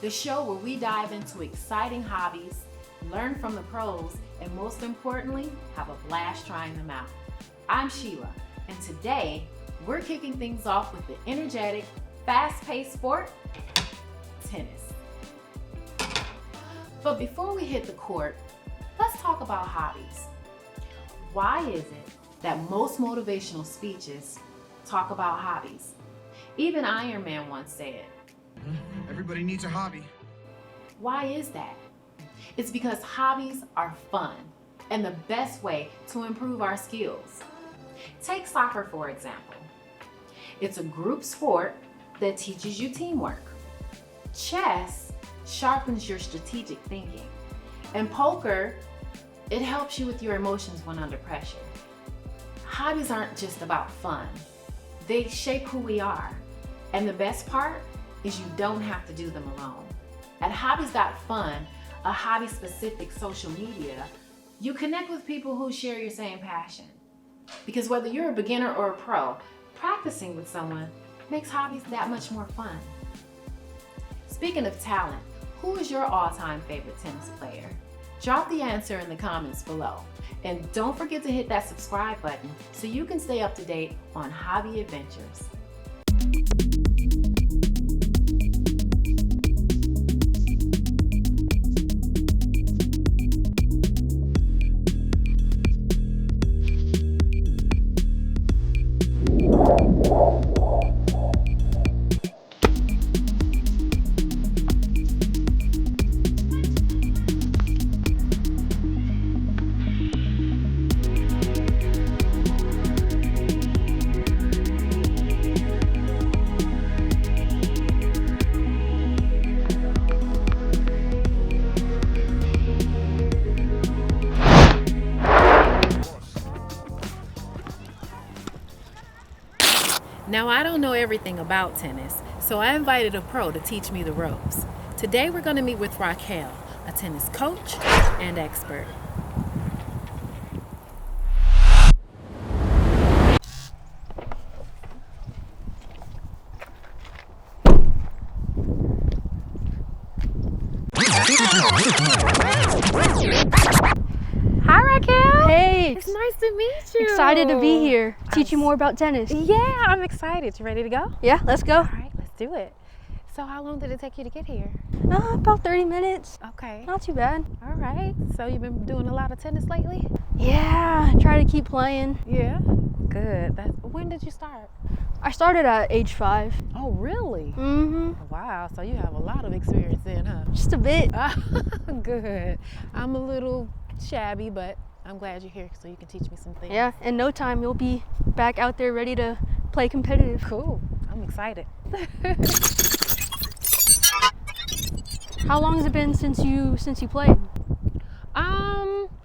the show where we dive into exciting hobbies, learn from the pros, and most importantly, have a blast trying them out. I'm Sheila, and today we're kicking things off with the energetic, fast-paced sport, tennis. But before we hit the court, let's talk about hobbies. Why is it that most motivational speeches talk about hobbies? Even Iron Man once said, everybody needs a hobby. Why is that? It's because hobbies are fun and the best way to improve our skills. Take soccer, for example. It's a group sport that teaches you teamwork. Chess sharpens your strategic thinking. And poker, it helps you with your emotions when under pressure. Hobbies aren't just about fun. They shape who we are. And the best part is you don't have to do them alone. At Hobbies.fun, a hobby-specific social media, you connect with people who share your same passion. Because whether you're a beginner or a pro, practicing with someone makes hobbies that much more fun. Speaking of talent, who is your all-time favorite tennis player? Drop the answer in the comments below. And don't forget to hit that subscribe button so you can stay up to date on hobby adventures. Now, I don't know everything about tennis, so I invited a pro to teach me the ropes. Today, we're going to meet with Raquel, a tennis coach and expert. Hi, Raquel. Hey, It's nice to meet you. excited to be here. Teach you more about tennis. Yeah, I'm excited. You ready to go? Yeah, let's go. All right, let's do it. So how long did it take you to get here? About 30 minutes. Okay. Not too bad. All right. So you've been doing a lot of tennis lately? Yeah, try to keep playing. Yeah. Good. When did you start? I started at age 5. Oh, really? Mm-hmm. Wow. So you have a lot of experience then, huh? Just a bit. Good. I'm a little shabby, but I'm glad you're here so you can teach me some things. Yeah, in no time you'll be back out there ready to play competitive. Cool. I'm excited. How long has it been since you played?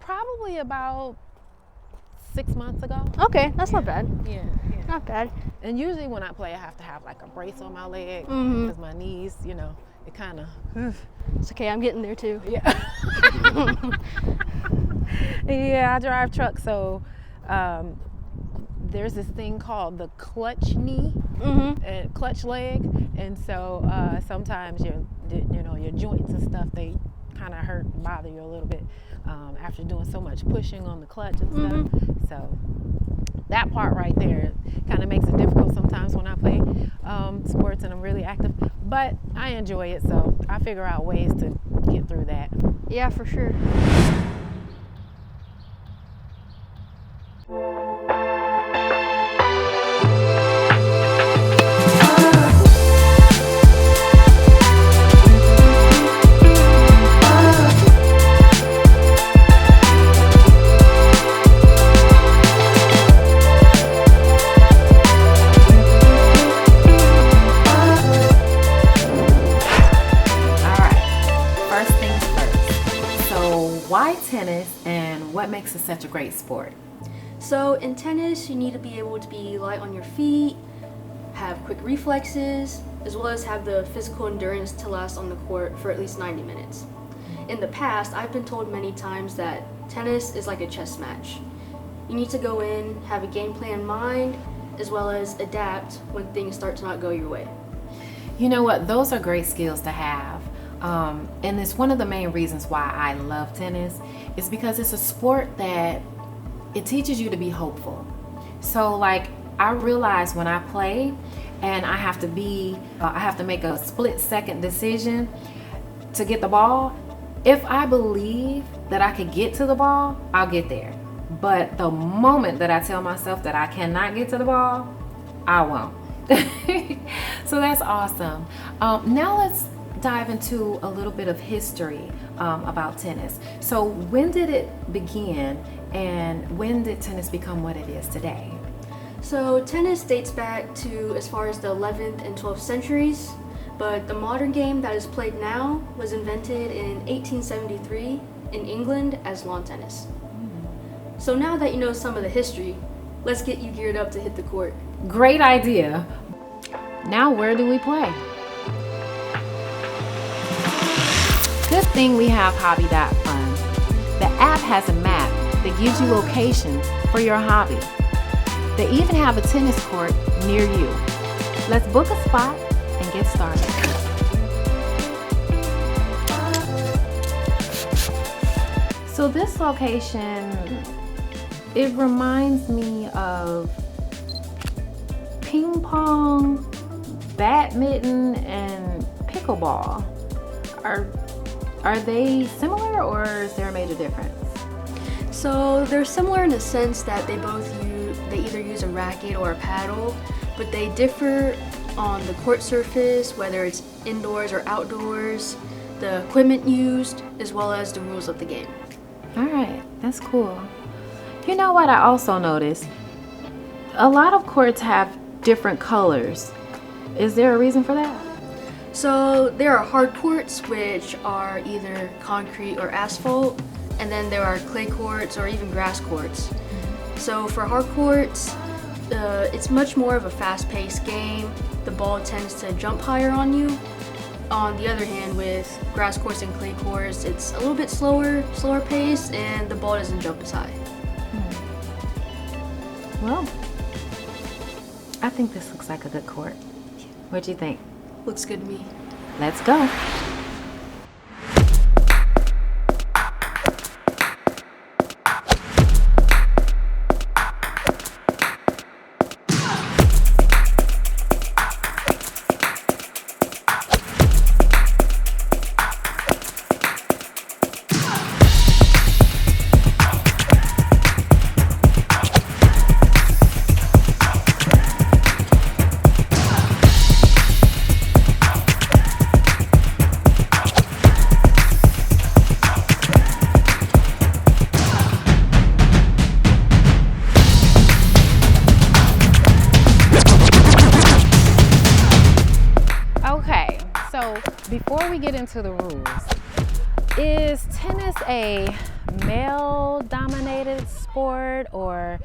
Probably about 6 months ago. Okay, that's not bad. Yeah. Not bad. And usually when I play, I have to have like a brace on my leg Mhm. because my knees, it kind of. It's okay, I'm getting there too. Yeah. Yeah, I drive trucks, so there's this thing called the clutch knee Mm-hmm. and clutch leg, and so sometimes your joints and stuff, they kind of hurt and bother you a little bit after doing so much pushing on the clutch and stuff. So that part right there kind of makes it difficult sometimes when I play sports and I'm really active, but I enjoy it, so I figure out ways to get through that. Yeah, for sure. Why tennis and what makes it such a great sport? So in tennis, you need to be able to be light on your feet, have quick reflexes, as well as have the physical endurance to last on the court for at least 90 minutes. In the past, I've been told many times that tennis is like a chess match. You need to go in, have a game plan in mind, as well as adapt when things start to not go your way. You know what? Those are great skills to have. And it's one of the main reasons why I love tennis is because it's a sport that it teaches you to be hopeful. So like I realize when I play and I have to make a split second decision to get the ball. If I believe that I could get to the ball, I'll get there. But the moment that I tell myself that I cannot get to the ball, I won't. So that's awesome. Now let's dive into a little bit of history about tennis. So when did it begin and when did tennis become what it is today? So tennis dates back to as far as the 11th and 12th centuries, but the modern game that is played now was invented in 1873 in England as lawn tennis. So now that you know some of the history, let's get you geared up to hit the court. Great idea. Now where do we play? Good thing we have hobby.fun. The app has a map that gives you locations for your hobby. They even have a tennis court near you. Let's book a spot and get started. So this location, it reminds me of ping pong, badminton, and pickleball. Are they similar or is there a major difference? So they're similar in the sense that they either use a racket or a paddle, but they differ on the court surface, whether it's indoors or outdoors, the equipment used, as well as the rules of the game. All right, that's cool. You know what I also noticed? A lot of courts have different colors. Is there a reason for that? So there are hard courts, which are either concrete or asphalt, and then there are clay courts or even grass courts. So for hard courts, it's much more of a fast-paced game. The ball tends to jump higher on you. On the other hand, with grass courts and clay courts, it's a little bit slower pace, and the ball doesn't jump as high. Well, I think this looks like a good court. What do you think? Looks good to me. Let's go. Before we get into the rules, is tennis a male-dominated sport or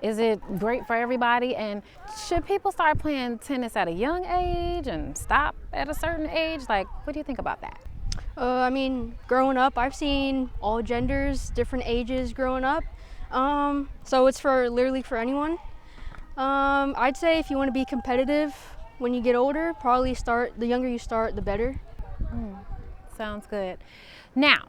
is it great for everybody? And should people start playing tennis at a young age and stop at a certain age? Like, what do you think about that? I mean, growing up, I've seen all genders, different ages growing up. So it's literally for anyone. I'd say if you want to be competitive when you get older, probably the younger you start, the better. Sounds good. Now,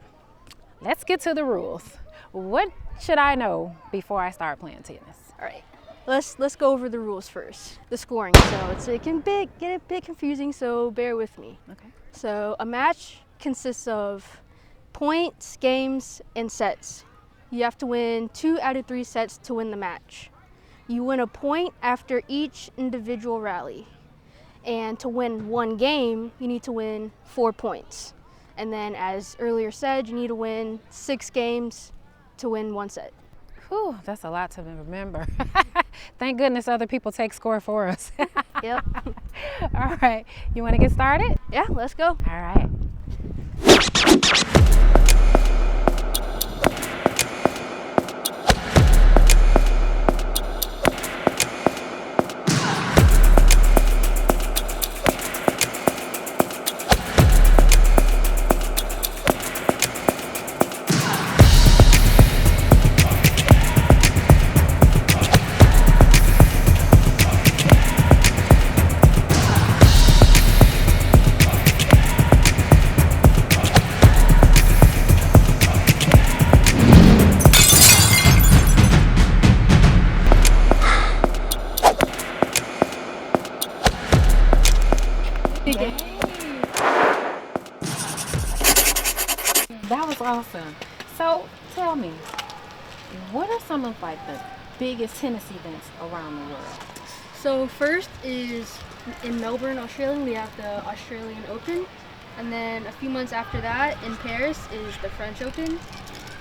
let's get to the rules. What should I know before I start playing tennis? All right, let's go over the rules first. The scoring. So it can get a bit confusing, so bear with me. Okay. So a match consists of points, games, and sets. You have to win 2 out of 3 sets to win the match. You win a point after each individual rally. And to win 1 game, you need to win 4 points. And then, as earlier said, you need to win 6 games to win 1 set. Whew, that's a lot to remember. Thank goodness other people take score for us. Yep. All right, you want to get started? Yeah, let's go. All right. So tell me, what are some of like the biggest tennis events around the world? So first is in Melbourne, Australia, we have the Australian Open. And then a few months after that in Paris is the French Open.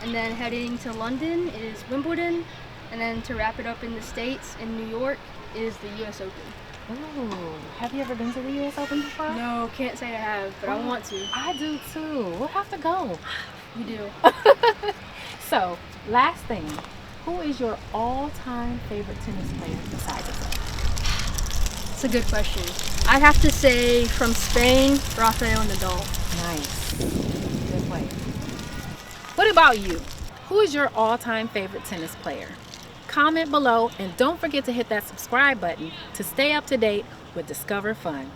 And then heading to London is Wimbledon. And then to wrap it up in the States, in New York, is the US Open. Ooh, have you ever been to the US Open before? No, can't say I have, but I want to. I do too. We'll have to go. You do. So, last thing, who is your all-time favorite tennis player besides yourself? That's a good question. I'd have to say from Spain, Rafael Nadal. Nice. Good way. What about you? Who is your all-time favorite tennis player? Comment below and don't forget to hit that subscribe button to stay up to date with Discover Fun.